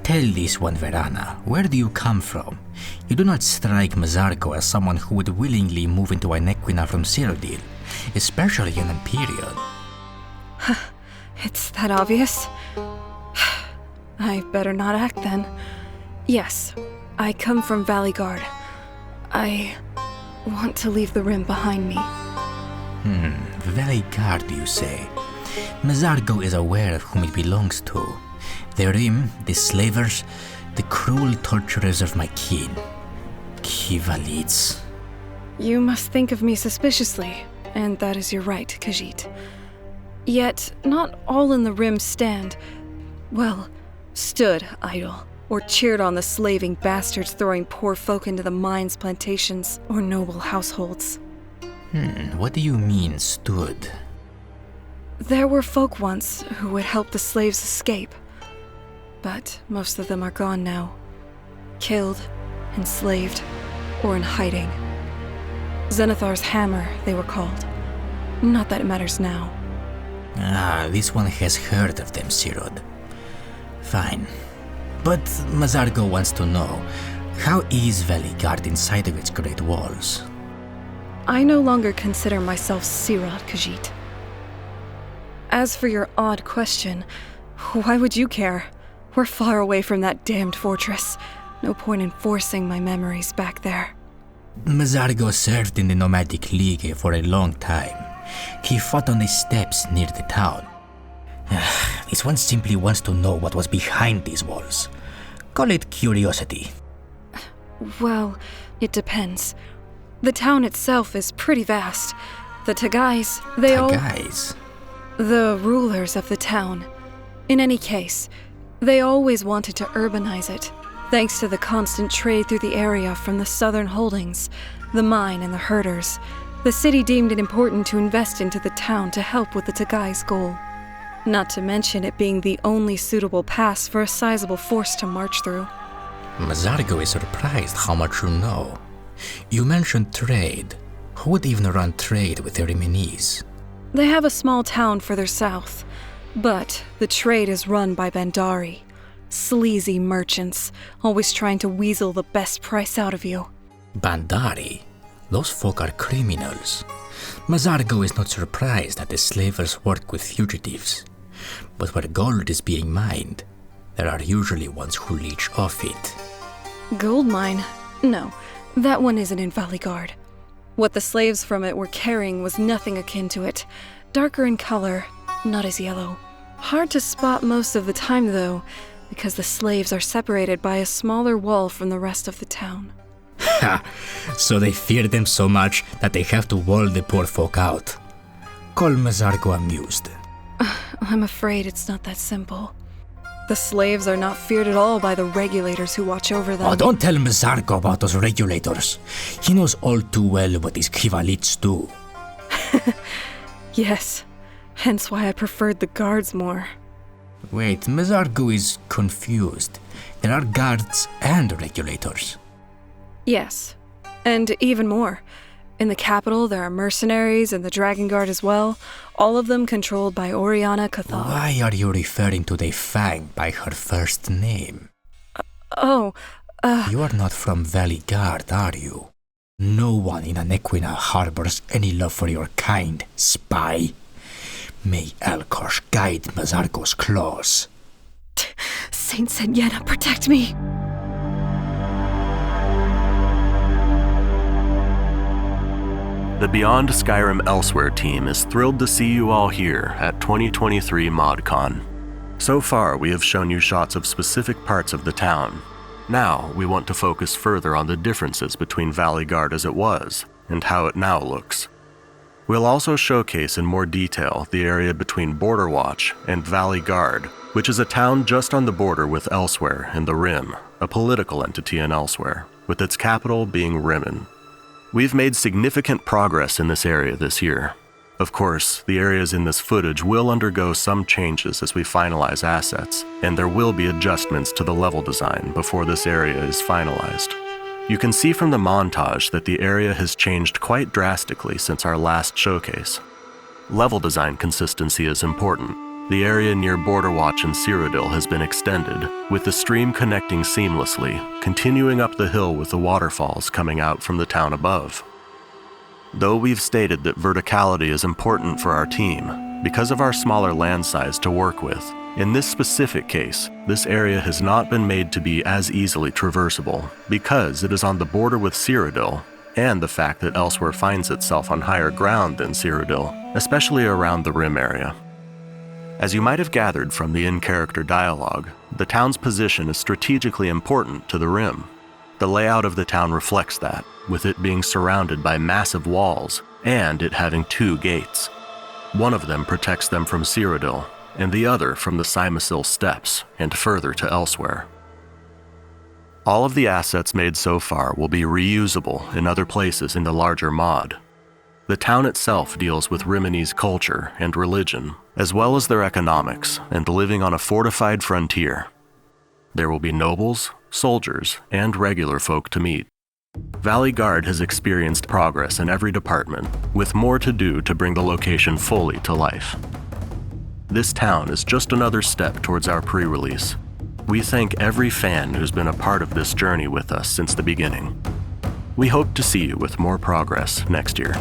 Tell this one, Verana, where do you come from? You do not strike Mazargo as someone who would willingly move into an Equina from Cyrodiil, especially an Imperial. It's that obvious? I better not act then. Yes, I come from Valley Guard. I want to leave the Rim behind me. Valley Guard, you say? Mazargo is aware of whom it belongs to. The Rim, the slavers, the cruel torturers of my kin. Kivalids. You must think of me suspiciously, and that is your right, Khajiit. Yet, not all in the Rim stood idle, or cheered on the slaving bastards throwing poor folk into the mines, plantations, or noble households. What do you mean, stood? There were folk once who would help the slaves escape, but most of them are gone now. Killed, enslaved, or in hiding. Zenithar's Hammer, they were called. Not that it matters now. This one has heard of them, Cyrod. Fine. But Mazargo wants to know, how is Valley Guard inside of its great walls? I no longer consider myself Cyrod, Khajiit. As for your odd question, why would you care? We're far away from that damned fortress. No point in forcing my memories back there. Mazargo served in the Nomadic League for a long time. He fought on the steppes near the town. This one simply wants to know what was behind these walls. Call it curiosity. Well, it depends. The town itself is pretty vast. The Tagais, Tagais? The rulers of the town. In any case, they always wanted to urbanize it, thanks to the constant trade through the area from the southern holdings, the mine and the herders. The city deemed it important to invest into the town to help with the Tagai's goal. Not to mention it being the only suitable pass for a sizable force to march through. Mazargo is surprised how much you know. You mentioned trade. Who would even run trade with the Rimmenese? They have a small town further south, but the trade is run by Bandari. Sleazy merchants, always trying to weasel the best price out of you. Bandari? Those folk are criminals. Mazargo is not surprised that the slavers work with fugitives. But where gold is being mined, there are usually ones who leech off it. Gold mine? No, that one isn't in Valley Guard. What the slaves from it were carrying was nothing akin to it. Darker in color, not as yellow. Hard to spot most of the time, though, because the slaves are separated by a smaller wall from the rest of the town. Ha! So they fear them so much that they have to wall the poor folk out. Call Mazargo amused. I'm afraid it's not that simple. The slaves are not feared at all by the regulators who watch over them. Oh, don't tell Mazargo about those regulators. He knows all too well what these Kivalids do. Yes, hence why I preferred the guards more. Wait, Mazargo is confused. There are guards and regulators. Yes, and even more. In the capital, there are mercenaries and the Dragon Guard as well, all of them controlled by Oriana Cathal. Why are you referring to the Fang by her first name? You are not from Valley Guard, are you? No one in Anequina harbors any love for your kind, spy. May Elkosh guide Mazargo's claws. Saint Senyena, protect me! The Beyond Skyrim Elsweyr team is thrilled to see you all here at 2023 ModCon. So far, we have shown you shots of specific parts of the town. Now, we want to focus further on the differences between Valley Guard as it was, and how it now looks. We'll also showcase in more detail the area between Border Watch and Valley Guard, which is a town just on the border with Elsweyr in the Rim, a political entity in Elsweyr, with its capital being Rimmen. We've made significant progress in this area this year. Of course, the areas in this footage will undergo some changes as we finalize assets, and there will be adjustments to the level design before this area is finalized. You can see from the montage that the area has changed quite drastically since our last showcase. Level design consistency is important, The area near Border Watch and Cyrodiil has been extended, with the stream connecting seamlessly, continuing up the hill with the waterfalls coming out from the town above. Though we've stated that verticality is important for our team, because of our smaller land size to work with, in this specific case, this area has not been made to be as easily traversable because it is on the border with Cyrodiil, and the fact that Elsweyr finds itself on higher ground than Cyrodiil, especially around the Rim area. As you might have gathered from the in-character dialogue, the town's position is strategically important to the Rim. The layout of the town reflects that, with it being surrounded by massive walls, and it having 2 gates. One of them protects them from Cyrodiil, and the other from the Simasil Steppes, and further to Elsweyr. All of the assets made so far will be reusable in other places in the larger mod. The town itself deals with Rimmenese culture and religion, as well as their economics and living on a fortified frontier. There will be nobles, soldiers, and regular folk to meet. Valley Guard has experienced progress in every department, with more to do to bring the location fully to life. This town is just another step towards our pre-release. We thank every fan who's been a part of this journey with us since the beginning. We hope to see you with more progress next year.